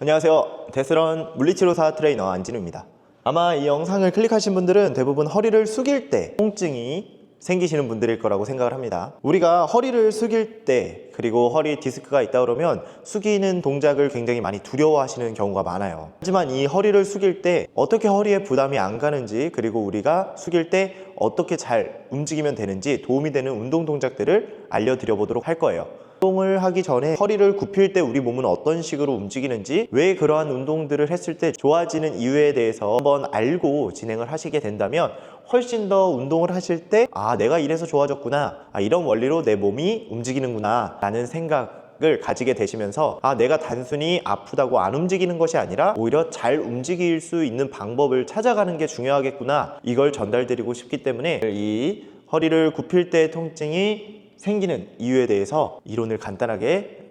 안녕하세요. 데스런 물리치료사 트레이너 안진우입니다. 아마 이 영상을 클릭하신 분들은 대부분 허리를 숙일 때 통증이 생기시는 분들일 거라고 생각을 합니다. 우리가 허리를 숙일 때 그리고 허리 디스크가 있다 그러면 숙이는 동작을 굉장히 많이 두려워하시는 경우가 많아요. 하지만 이 허리를 숙일 때 어떻게 허리에 부담이 안 가는지, 그리고 우리가 숙일 때 어떻게 잘 움직이면 되는지 도움이 되는 운동 동작들을 알려드려 보도록 할 거예요. 운동을 하기 전에 허리를 굽힐 때 우리 몸은 어떤 식으로 움직이는지, 왜 그러한 운동들을 했을 때 좋아지는 이유에 대해서 한번 알고 진행을 하시게 된다면 훨씬 더 운동을 하실 때 내가 이래서 좋아졌구나, 이런 원리로 내 몸이 움직이는구나 라는 생각을 가지게 되시면서 내가 단순히 아프다고 안 움직이는 것이 아니라 오히려 잘 움직일 수 있는 방법을 찾아가는 게 중요하겠구나, 이걸 전달드리고 싶기 때문에 이 허리를 굽힐 때 통증이 생기는 이유에 대해서 이론을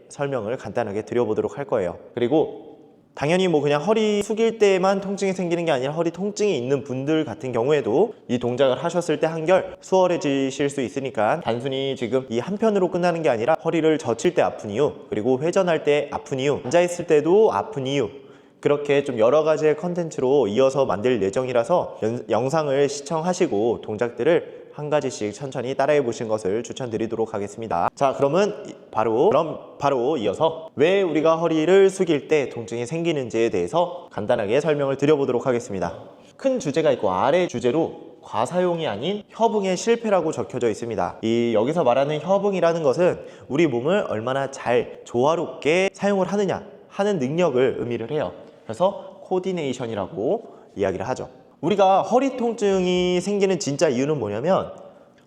설명을 간단하게 드려보도록 할 거예요. 그리고 당연히 그냥 허리 숙일 때만 통증이 생기는 게 아니라 허리 통증이 있는 분들 같은 경우에도 이 동작을 하셨을 때 한결 수월해지실 수 있으니까 단순히 지금 이 한편으로 끝나는 게 아니라 허리를 젖힐 때 아픈 이유, 그리고 회전할 때 아픈 이유, 앉아있을 때도 아픈 이유, 그렇게 좀 여러 가지의 컨텐츠로 이어서 만들 예정이라서 영상을 시청하시고 동작들을 한 가지씩 천천히 따라해 보신 것을 추천드리도록 하겠습니다. 자, 그럼 바로 이어서 왜 우리가 허리를 숙일 때 통증이 생기는지에 대해서 간단하게 설명을 드려보도록 하겠습니다. 큰 주제가 있고 아래 주제로 과사용이 아닌 협응의 실패라고 적혀져 있습니다. 여기서 말하는 협응이라는 것은 우리 몸을 얼마나 잘 조화롭게 사용을 하느냐 하는 능력을 의미를 해요. 그래서 코디네이션이라고 이야기를 하죠. 우리가 허리 통증이 생기는 진짜 이유는 뭐냐면,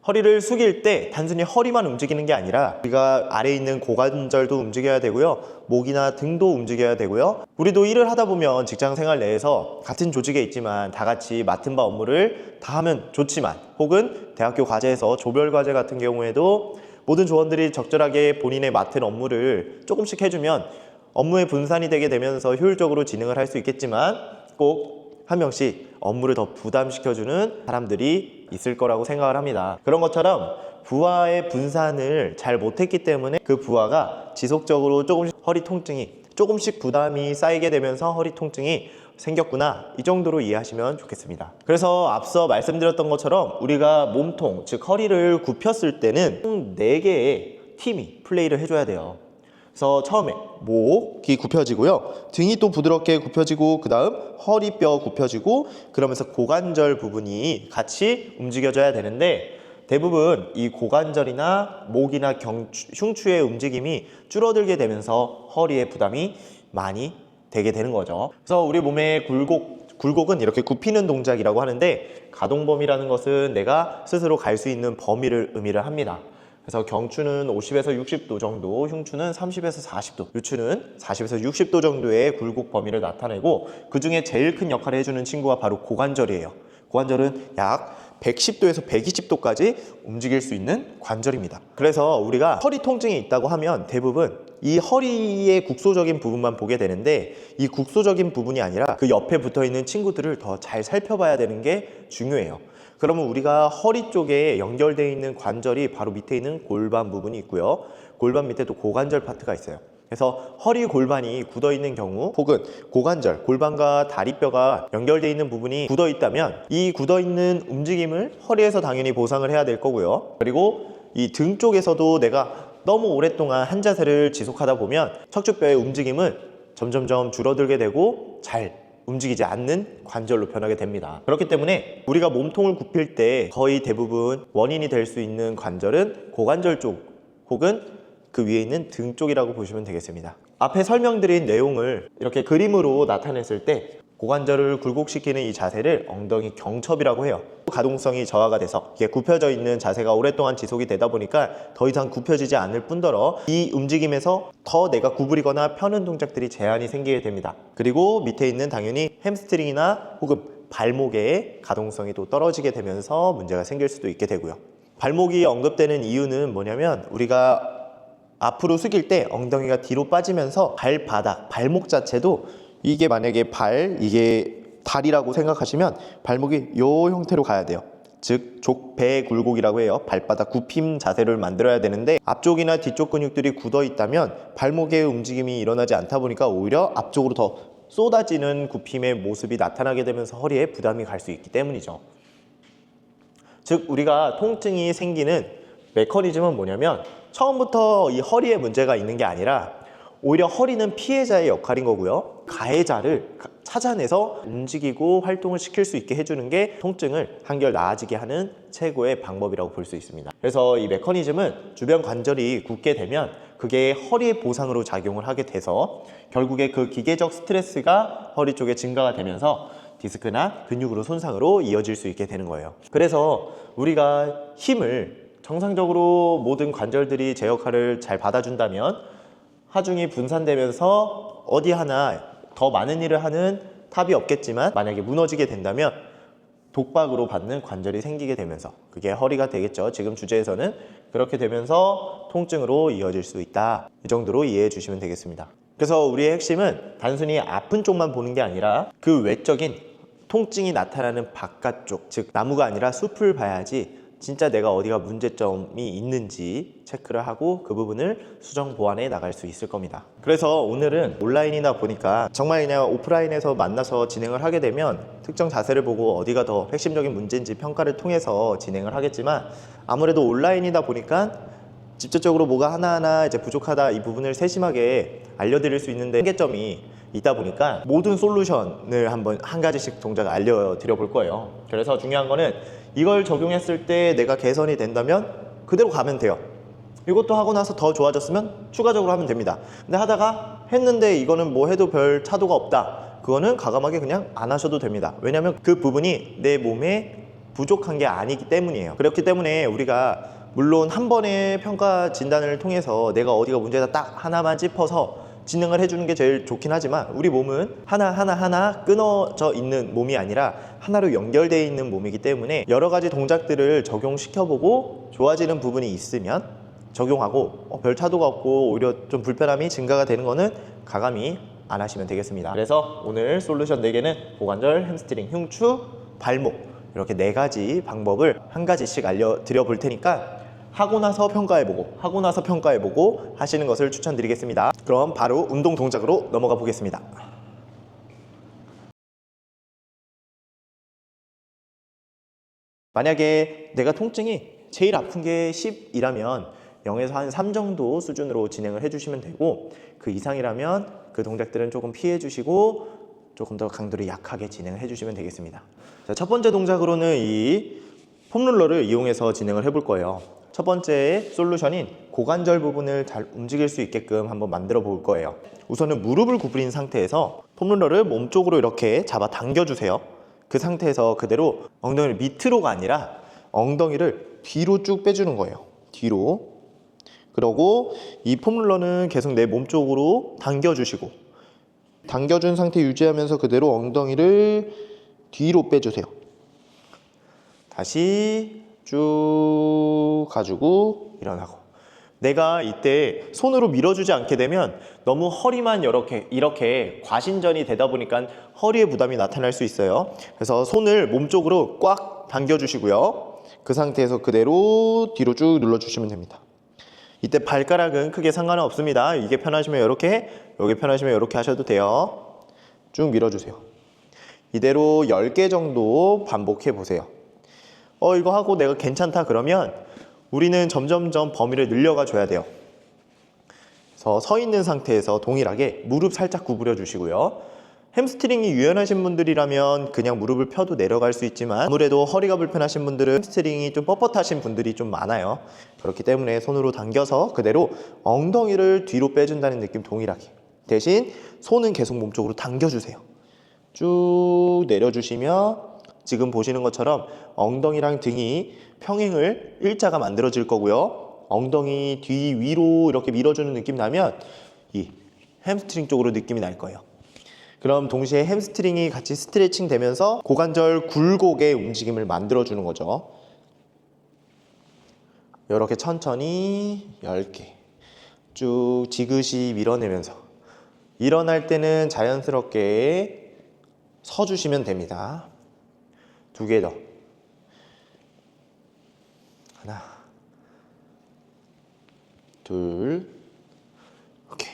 허리를 숙일 때 단순히 허리만 움직이는 게 아니라 우리가 아래에 있는 고관절도 움직여야 되고요, 목이나 등도 움직여야 되고요. 우리도 일을 하다 보면 직장 생활 내에서 같은 조직에 있지만 다 같이 맡은 바 업무를 다 하면 좋지만, 혹은 대학교 과제에서 조별 과제 같은 경우에도 모든 조원들이 적절하게 본인의 맡은 업무를 조금씩 해주면 업무의 분산이 되게 되면서 효율적으로 진행을 할 수 있겠지만, 꼭 한 명씩 업무를 더 부담시켜주는 사람들이 있을 거라고 생각을 합니다. 그런 것처럼 부하의 분산을 잘 못했기 때문에 그 부하가 지속적으로 허리 통증이 조금씩 부담이 쌓이게 되면서 허리 통증이 생겼구나, 이 정도로 이해하시면 좋겠습니다. 그래서 앞서 말씀드렸던 것처럼 우리가 몸통, 즉 허리를 굽혔을 때는 총 4개의 팀이 플레이를 해줘야 돼요. 그래서 처음에 목이 굽혀지고요, 등이 또 부드럽게 굽혀지고, 그 다음 허리뼈 굽혀지고, 그러면서 고관절 부분이 같이 움직여져야 되는데, 대부분 이 고관절이나 목이나 흉추의 움직임이 줄어들게 되면서 허리에 부담이 많이 되게 되는 거죠. 그래서 우리 몸의 굴곡은 이렇게 굽히는 동작이라고 하는데, 가동범위라는 것은 내가 스스로 갈 수 있는 범위를 의미를 합니다. 그래서 경추는 50에서 60도 정도, 흉추는 30에서 40도, 유추는 40에서 60도 정도의 굴곡 범위를 나타내고, 그 중에 제일 큰 역할을 해주는 친구가 바로 고관절이에요. 고관절은 약 110도에서 120도까지 움직일 수 있는 관절입니다. 그래서 우리가 허리 통증이 있다고 하면 대부분 이 허리의 국소적인 부분만 보게 되는데, 이 국소적인 부분이 아니라 그 옆에 붙어 있는 친구들을 더 잘 살펴봐야 되는 게 중요해요. 그러면 우리가 허리 쪽에 연결되어 있는 관절이 바로 밑에 있는 골반 부분이 있고요, 골반 밑에 또 고관절 파트가 있어요. 그래서 허리 골반이 굳어 있는 경우, 혹은 고관절, 골반과 다리뼈가 연결되어 있는 부분이 굳어 있다면, 이 굳어 있는 움직임을 허리에서 당연히 보상을 해야 될 거고요. 그리고 이 등 쪽에서도 내가 너무 오랫동안 한 자세를 지속하다 보면 척추뼈의 움직임은 점점점 줄어들게 되고 잘 움직이지 않는 관절로 변하게 됩니다. 그렇기 때문에 우리가 몸통을 굽힐 때 거의 대부분 원인이 될 수 있는 관절은 고관절 쪽, 혹은 그 위에 있는 등 쪽이라고 보시면 되겠습니다. 앞에 설명드린 내용을 이렇게 그림으로 나타냈을 때 고관절을 굴곡시키는 이 자세를 엉덩이 경첩이라고 해요. 가동성이 저하가 돼서 이게 굽혀져 있는 자세가 오랫동안 지속이 되다 보니까 더 이상 굽혀지지 않을 뿐더러 이 움직임에서 더 내가 구부리거나 펴는 동작들이 제한이 생기게 됩니다. 그리고 밑에 있는 당연히 햄스트링이나 혹은 발목의 가동성이 또 떨어지게 되면서 문제가 생길 수도 있게 되고요. 발목이 언급되는 이유는 뭐냐면, 우리가 앞으로 숙일 때 엉덩이가 뒤로 빠지면서 발바닥, 발목 자체도, 이게 만약에 이게 다리라고 생각하시면 발목이 이 형태로 가야 돼요. 즉 족배굴곡이라고 해요. 발바닥 굽힘 자세를 만들어야 되는데 앞쪽이나 뒤쪽 근육들이 굳어 있다면 발목의 움직임이 일어나지 않다 보니까 오히려 앞쪽으로 더 쏟아지는 굽힘의 모습이 나타나게 되면서 허리에 부담이 갈 수 있기 때문이죠. 즉 우리가 통증이 생기는 메커니즘은 뭐냐면 처음부터 이 허리에 문제가 있는 게 아니라 오히려 허리는 피해자의 역할인 거고요. 가해자를 찾아내서 움직이고 활동을 시킬 수 있게 해주는 게 통증을 한결 나아지게 하는 최고의 방법이라고 볼 수 있습니다. 그래서 이 메커니즘은 주변 관절이 굳게 되면 그게 허리의 보상으로 작용을 하게 돼서 결국에 그 기계적 스트레스가 허리 쪽에 증가가 되면서 디스크나 근육으로 손상으로 이어질 수 있게 되는 거예요. 그래서 우리가 힘을 정상적으로 모든 관절들이 제 역할을 잘 받아준다면 하중이 분산되면서 어디 하나 더 많은 일을 하는 탑이 없겠지만 만약에 무너지게 된다면 독박으로 받는 관절이 생기게 되면서 그게 허리가 되겠죠. 지금 주제에서는 그렇게 되면서 통증으로 이어질 수 있다. 이 정도로 이해해 주시면 되겠습니다. 그래서 우리의 핵심은 단순히 아픈 쪽만 보는 게 아니라 그 외적인 통증이 나타나는 바깥쪽, 즉 나무가 아니라 숲을 봐야지 진짜 내가 어디가 문제점이 있는지 체크를 하고 그 부분을 수정 보완해 나갈 수 있을 겁니다. 그래서 오늘은 온라인이다 보니까 정말 그냥 오프라인에서 만나서 진행을 하게 되면 특정 자세를 보고 어디가 더 핵심적인 문제인지 평가를 통해서 진행을 하겠지만 아무래도 온라인이다 보니까 직접적으로 뭐가 하나하나 이제 부족하다 이 부분을 세심하게 알려드릴 수 있는데 한계점이 있다 보니까 모든 솔루션을 한번 한 가지씩 동작을 알려드려 볼 거예요. 그래서 중요한 거는 이걸 적용했을 때 내가 개선이 된다면 그대로 가면 돼요. 이것도 하고 나서 더 좋아졌으면 추가적으로 하면 됩니다. 근데 하다가 했는데 이거는 뭐 해도 별 차도가 없다. 그거는 과감하게 그냥 안 하셔도 됩니다. 왜냐하면 그 부분이 내 몸에 부족한 게 아니기 때문이에요. 그렇기 때문에 우리가 물론 한 번의 평가 진단을 통해서 내가 어디가 문제다 딱 하나만 짚어서 진행을 해주는 게 제일 좋긴 하지만 우리 몸은 하나 끊어져 있는 몸이 아니라 하나로 연결되어 있는 몸이기 때문에 여러 가지 동작들을 적용시켜보고 좋아지는 부분이 있으면 적용하고 별 차도가 없고 오히려 좀 불편함이 증가가 되는 거는 가감히 안 하시면 되겠습니다. 그래서 오늘 솔루션 4개는 고관절, 햄스트링, 흉추, 발목 이렇게 4가지 방법을 한 가지씩 알려드려 볼 테니까 하고 나서 평가해보고 하시는 것을 추천드리겠습니다. 그럼 바로 운동 동작으로 넘어가 보겠습니다. 만약에 내가 통증이 제일 아픈 게 10이라면 0에서 한 3 정도 수준으로 진행을 해주시면 되고 그 이상이라면 그 동작들은 조금 피해 주시고 조금 더 강도를 약하게 진행을 해주시면 되겠습니다. 자, 첫 번째 동작으로는 이 폼롤러를 이용해서 진행을 해볼 거예요. 첫 번째 솔루션인 고관절 부분을 잘 움직일 수 있게끔 한번 만들어 볼 거예요. 우선은 무릎을 구부린 상태에서 폼롤러를 몸쪽으로 이렇게 잡아 당겨주세요. 그 상태에서 그대로 엉덩이를 밑으로가 아니라 엉덩이를 뒤로 쭉 빼주는 거예요. 뒤로. 그러고 이 폼롤러는 계속 내 몸쪽으로 당겨주시고 당겨준 상태 유지하면서 그대로 엉덩이를 뒤로 빼주세요. 다시 쭉 가지고 일어나고 내가 이때 손으로 밀어주지 않게 되면 너무 허리만 이렇게 과신전이 되다 보니까 허리에 부담이 나타날 수 있어요. 그래서 손을 몸쪽으로 꽉 당겨주시고요. 그 상태에서 그대로 뒤로 쭉 눌러주시면 됩니다. 이때 발가락은 크게 상관은 없습니다. 이게 편하시면 이렇게, 여기 편하시면 이렇게 하셔도 돼요. 쭉 밀어주세요. 이대로 10개 정도 반복해 보세요. 이거 하고 내가 괜찮다 그러면 우리는 점점점 범위를 늘려가 줘야 돼요. 그래서 서 있는 상태에서 동일하게 무릎 살짝 구부려 주시고요. 햄스트링이 유연하신 분들이라면 그냥 무릎을 펴도 내려갈 수 있지만 아무래도 허리가 불편하신 분들은 햄스트링이 좀 뻣뻣하신 분들이 좀 많아요. 그렇기 때문에 손으로 당겨서 그대로 엉덩이를 뒤로 빼준다는 느낌 동일하게. 대신 손은 계속 몸쪽으로 당겨주세요. 쭉 내려주시면 지금 보시는 것처럼 엉덩이랑 등이 평행을 일자가 만들어질 거고요. 엉덩이 뒤 위로 이렇게 밀어주는 느낌 나면 이 햄스트링 쪽으로 느낌이 날 거예요. 그럼 동시에 햄스트링이 같이 스트레칭 되면서 고관절 굴곡의 움직임을 만들어주는 거죠. 이렇게 천천히 10개 쭉 지그시 밀어내면서 일어날 때는 자연스럽게 서주시면 됩니다. 2개 더. 둘. 오케이.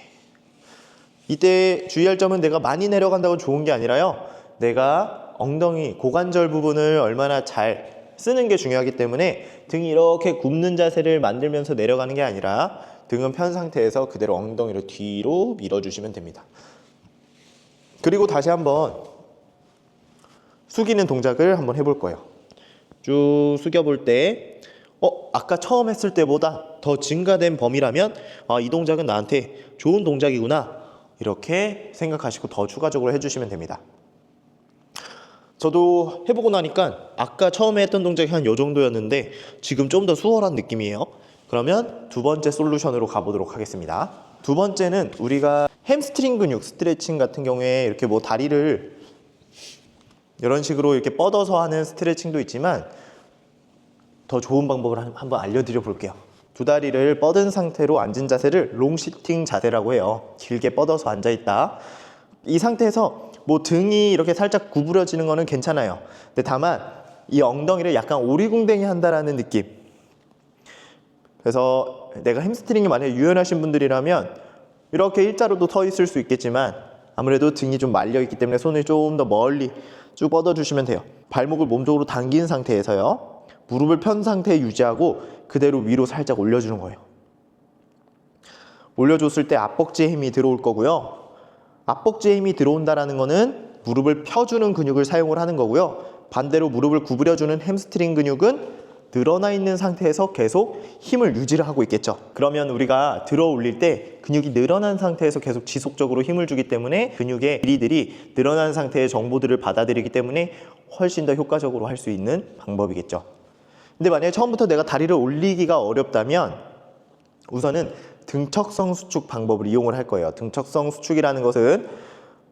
이때 주의할 점은 내가 많이 내려간다고 좋은 게 아니라요. 내가 엉덩이, 고관절 부분을 얼마나 잘 쓰는 게 중요하기 때문에 등이 이렇게 굽는 자세를 만들면서 내려가는 게 아니라 등은 편 상태에서 그대로 엉덩이를 뒤로 밀어주시면 됩니다. 그리고 다시 한번 숙이는 동작을 한번 해볼 거예요. 쭉 숙여볼 때 아까 처음 했을 때보다 더 증가된 범위라면 이 동작은 나한테 좋은 동작이구나 이렇게 생각하시고 더 추가적으로 해주시면 됩니다. 저도 해보고 나니까 아까 처음에 했던 동작이 한 요 정도였는데 지금 좀 더 수월한 느낌이에요. 그러면 두 번째 솔루션으로 가보도록 하겠습니다. 두 번째는 우리가 햄스트링 근육 스트레칭 같은 경우에 이렇게 뭐 다리를 이런 식으로 이렇게 뻗어서 하는 스트레칭도 있지만 더 좋은 방법을 한번 알려드려 볼게요. 두 다리를 뻗은 상태로 앉은 자세를 롱시팅 자세라고 해요. 길게 뻗어서 앉아있다. 이 상태에서 뭐 등이 이렇게 살짝 구부러지는 거는 괜찮아요. 근데 다만 이 엉덩이를 약간 오리궁뎅이 한다라는 느낌. 그래서 내가 햄스트링이 만약에 유연하신 분들이라면 이렇게 일자로도 서 있을 수 있겠지만 아무래도 등이 좀 말려 있기 때문에 손을 좀 더 멀리 쭉 뻗어 주시면 돼요. 발목을 몸쪽으로 당긴 상태에서요. 무릎을 편 상태에 유지하고 그대로 위로 살짝 올려주는 거예요. 올려줬을 때 앞벅지에 힘이 들어올 거고요. 앞벅지에 힘이 들어온다는 거는 무릎을 펴주는 근육을 사용을 하는 거고요. 반대로 무릎을 구부려주는 햄스트링 근육은 늘어나 있는 상태에서 계속 힘을 유지를 하고 있겠죠. 그러면 우리가 들어 올릴 때 근육이 늘어난 상태에서 계속 지속적으로 힘을 주기 때문에 근육의 길이들이 늘어난 상태의 정보들을 받아들이기 때문에 훨씬 더 효과적으로 할 수 있는 방법이겠죠. 근데 만약에 처음부터 내가 다리를 올리기가 어렵다면 우선은 등척성 수축 방법을 이용을 할 거예요. 등척성 수축이라는 것은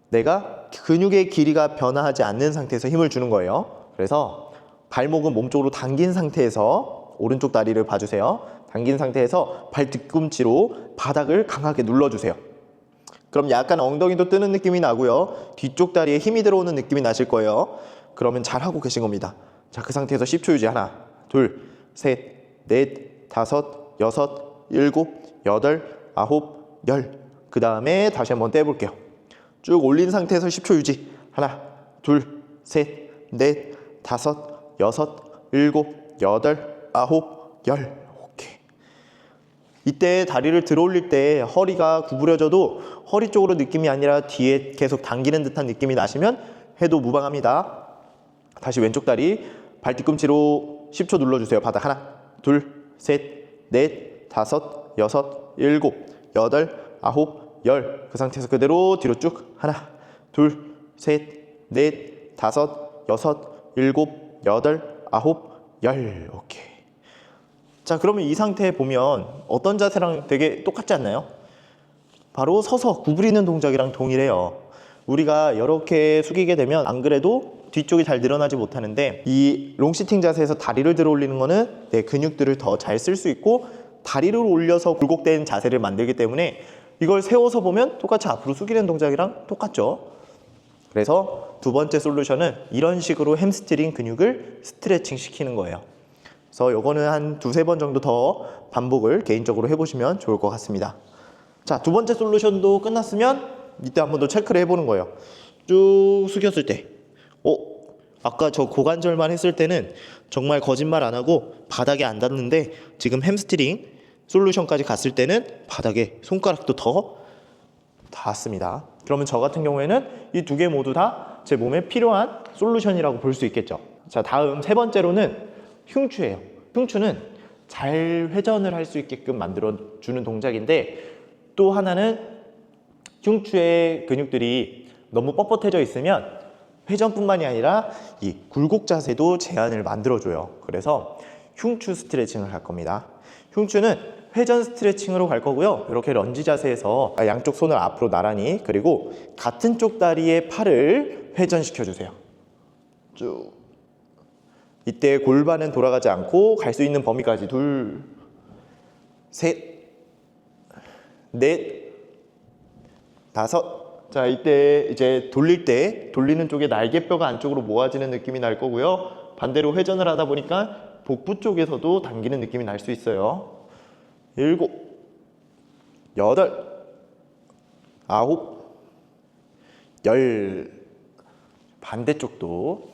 내가 근육의 길이가 변화하지 않는 상태에서 힘을 주는 거예요. 그래서 발목은 몸쪽으로 당긴 상태에서 오른쪽 다리를 봐주세요. 당긴 상태에서 발 뒤꿈치로 바닥을 강하게 눌러주세요. 그럼 약간 엉덩이도 뜨는 느낌이 나고요. 뒤쪽 다리에 힘이 들어오는 느낌이 나실 거예요. 그러면 잘하고 계신 겁니다. 자, 그 상태에서 10초 유지. 하나, 둘, 셋, 넷, 다섯, 여섯, 일곱, 여덟, 아홉, 열. 그 다음에 다시 한번 떼볼게요. 쭉 올린 상태에서 10초 유지. 하나, 둘, 셋, 넷, 다섯, 여섯, 일곱, 여덟, 아홉, 열. 오케이. 이때 다리를 들어 올릴 때 허리가 구부려져도 허리 쪽으로 느낌이 아니라 뒤에 계속 당기는 듯한 느낌이 나시면 해도 무방합니다. 다시 왼쪽 다리 발 뒤꿈치로 10초 눌러주세요. 바닥. 하나, 둘, 셋, 넷, 다섯, 여섯, 일곱, 여덟, 아홉, 열. 그 상태에서 그대로 뒤로 쭉. 하나, 둘, 셋, 넷, 다섯, 여섯, 일곱, 여덟, 아홉, 열. 오케이. 자, 그러면 이 상태에 보면 어떤 자세랑 되게 똑같지 않나요? 바로 서서 구부리는 동작이랑 동일해요. 우리가 이렇게 숙이게 되면 안 그래도 뒤쪽이 잘 늘어나지 못하는데 이 롱시팅 자세에서 다리를 들어 올리는 거는 내 근육들을 더 잘 쓸 수 있고 다리를 올려서 굴곡된 자세를 만들기 때문에 이걸 세워서 보면 똑같이 앞으로 숙이는 동작이랑 똑같죠. 그래서 두 번째 솔루션은 이런 식으로 햄스트링 근육을 스트레칭 시키는 거예요. 그래서 요거는 한 두세 번 정도 더 반복을 개인적으로 해보시면 좋을 것 같습니다. 자, 두 번째 솔루션도 끝났으면 이때 한 번 더 체크를 해보는 거예요. 쭉 숙였을 때 아까 저 고관절만 했을 때는 정말 거짓말 안 하고 바닥에 안 닿는데 지금 햄스트링 솔루션까지 갔을 때는 바닥에 손가락도 더 닿았습니다. 그러면 저 같은 경우에는 이 두 개 모두 다 제 몸에 필요한 솔루션이라고 볼 수 있겠죠. 자, 다음 세 번째로는 흉추예요. 흉추는 잘 회전을 할 수 있게끔 만들어주는 동작인데 또 하나는 흉추의 근육들이 너무 뻣뻣해져 있으면 회전뿐만이 아니라 이 굴곡 자세도 제한을 만들어줘요. 그래서 흉추 스트레칭을 할 겁니다. 흉추는 회전 스트레칭으로 갈 거고요. 이렇게 런지 자세에서 양쪽 손을 앞으로 나란히 그리고 같은 쪽 다리의 팔을 회전시켜 주세요. 쭉. 이때 골반은 돌아가지 않고 갈 수 있는 범위까지 둘, 셋, 넷, 다섯. 자, 이때 이제 돌리는 쪽에 날개뼈가 안쪽으로 모아지는 느낌이 날 거고요. 반대로 회전을 하다 보니까 복부 쪽에서도 당기는 느낌이 날 수 있어요. 일곱, 여덟, 아홉, 열. 반대쪽도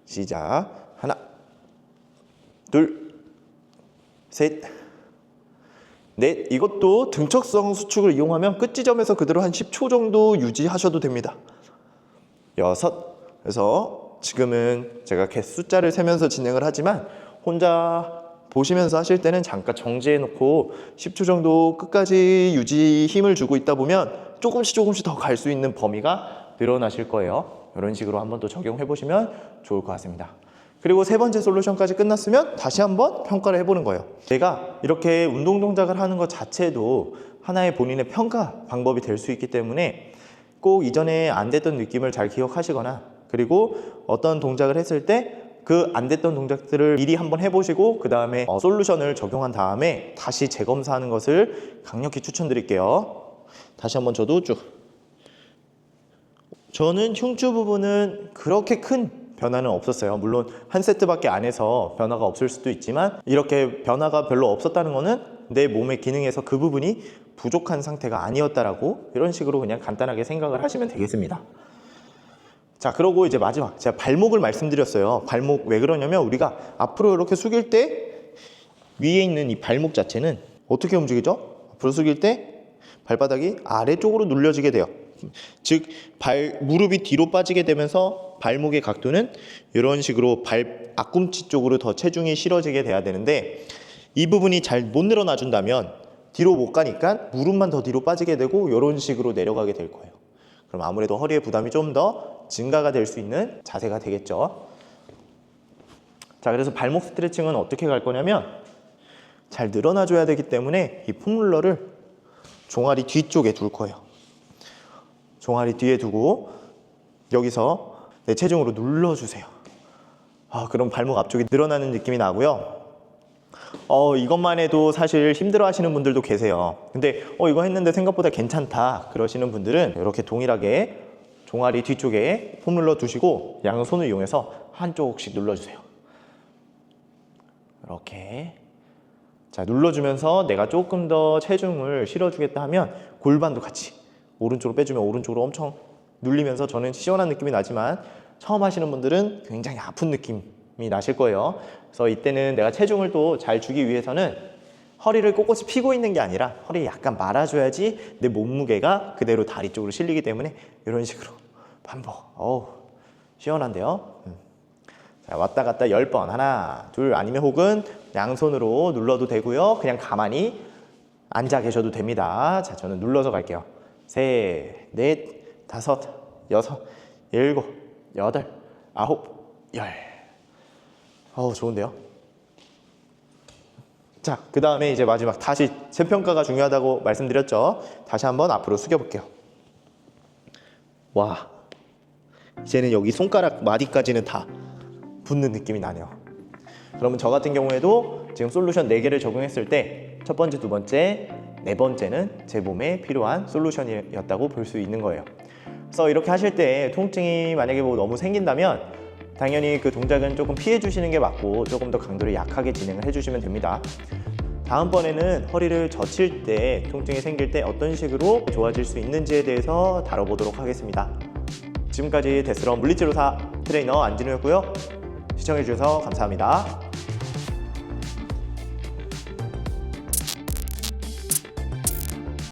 시작. 하나, 둘, 셋, 넷. 이것도 등척성 수축을 이용하면 끝 지점에서 그대로 한 10초 정도 유지하셔도 됩니다. 여섯. 그래서 지금은 제가 숫자를 세면서 진행을 하지만 혼자 보시면서 하실 때는 잠깐 정지해 놓고 10초 정도 끝까지 유지 힘을 주고 있다 보면 조금씩 더 갈 수 있는 범위가 늘어나실 거예요. 이런 식으로 한번 또 적용해 보시면 좋을 것 같습니다. 그리고 세 번째 솔루션까지 끝났으면 다시 한번 평가를 해보는 거예요. 제가 이렇게 운동 동작을 하는 것 자체도 하나의 본인의 평가 방법이 될 수 있기 때문에 꼭 이전에 안 됐던 느낌을 잘 기억하시거나, 그리고 어떤 동작을 했을 때 그 안 됐던 동작들을 미리 한번 해보시고 그 다음에 솔루션을 적용한 다음에 다시 재검사하는 것을 강력히 추천드릴게요. 다시 한번 저도 쭉. 저는 흉추 부분은 그렇게 큰 변화는 없었어요. 물론 한 세트밖에 안 해서 변화가 없을 수도 있지만, 이렇게 변화가 별로 없었다는 거는 내 몸의 기능에서 그 부분이 부족한 상태가 아니었다라고, 이런 식으로 그냥 간단하게 생각을 하시면 되겠습니다. 자, 그러고 이제 마지막, 제가 발목을 말씀드렸어요. 발목 왜 그러냐면, 우리가 앞으로 이렇게 숙일 때 위에 있는 이 발목 자체는 어떻게 움직이죠? 앞으로 숙일 때 발바닥이 아래쪽으로 눌려지게 돼요. 즉 무릎이 뒤로 빠지게 되면서 발목의 각도는 이런 식으로 앞꿈치 쪽으로 더 체중이 실어지게 돼야 되는데, 이 부분이 잘 못 늘어나 준다면 뒤로 못 가니까 무릎만 더 뒤로 빠지게 되고 이런 식으로 내려가게 될 거예요. 그럼 아무래도 허리의 부담이 좀 더 증가가 될 수 있는 자세가 되겠죠. 자, 그래서 발목 스트레칭은 어떻게 갈 거냐면, 잘 늘어나 줘야 되기 때문에 이 폼롤러를 종아리 뒤쪽에 둘 거예요. 종아리 뒤에 두고 여기서 내 체중으로 눌러주세요. 그럼 발목 앞쪽이 늘어나는 느낌이 나고요. 이것만 해도 사실 힘들어 하시는 분들도 계세요. 근데 이거 했는데 생각보다 괜찮다 그러시는 분들은 이렇게 동일하게 종아리 뒤쪽에 폼롤러 두시고 양손을 이용해서 한쪽씩 눌러주세요. 이렇게. 자, 눌러주면서 내가 조금 더 체중을 실어주겠다 하면 골반도 같이 오른쪽으로 빼주면 오른쪽으로 엄청 눌리면서, 저는 시원한 느낌이 나지만 처음 하시는 분들은 굉장히 아픈 느낌이 나실 거예요. 그래서 이때는 내가 체중을 또 잘 주기 위해서는 허리를 꼿꼿이 펴고 있는 게 아니라 허리 약간 말아줘야지 내 몸무게가 그대로 다리 쪽으로 실리기 때문에 이런 식으로 반복. 시원한데요. 자, 왔다 갔다 10번. 하나, 둘, 아니면 혹은 양손으로 눌러도 되고요. 그냥 가만히 앉아 계셔도 됩니다. 자, 저는 눌러서 갈게요. 셋, 넷, 다섯, 여섯, 일곱, 여덟, 아홉, 열. 좋은데요? 자, 그 다음에 이제 마지막 다시 재평가가 중요하다고 말씀드렸죠. 다시 한번 앞으로 숙여볼게요. 와, 이제는 여기 손가락 마디까지는 다 붙는 느낌이 나네요. 그러면 저 같은 경우에도 지금 솔루션 4개를 적용했을 때 첫 번째, 두 번째, 네 번째는 제 몸에 필요한 솔루션이었다고 볼 수 있는 거예요. 그래서 이렇게 하실 때 통증이 만약에 너무 생긴다면 당연히 그 동작은 조금 피해 주시는 게 맞고 조금 더 강도를 약하게 진행을 해주시면 됩니다. 다음번에는 허리를 젖힐 때, 통증이 생길 때 어떤 식으로 좋아질 수 있는지에 대해서 다뤄보도록 하겠습니다. 지금까지 데스런 물리치료사 트레이너 안진우였고요. 시청해주셔서 감사합니다.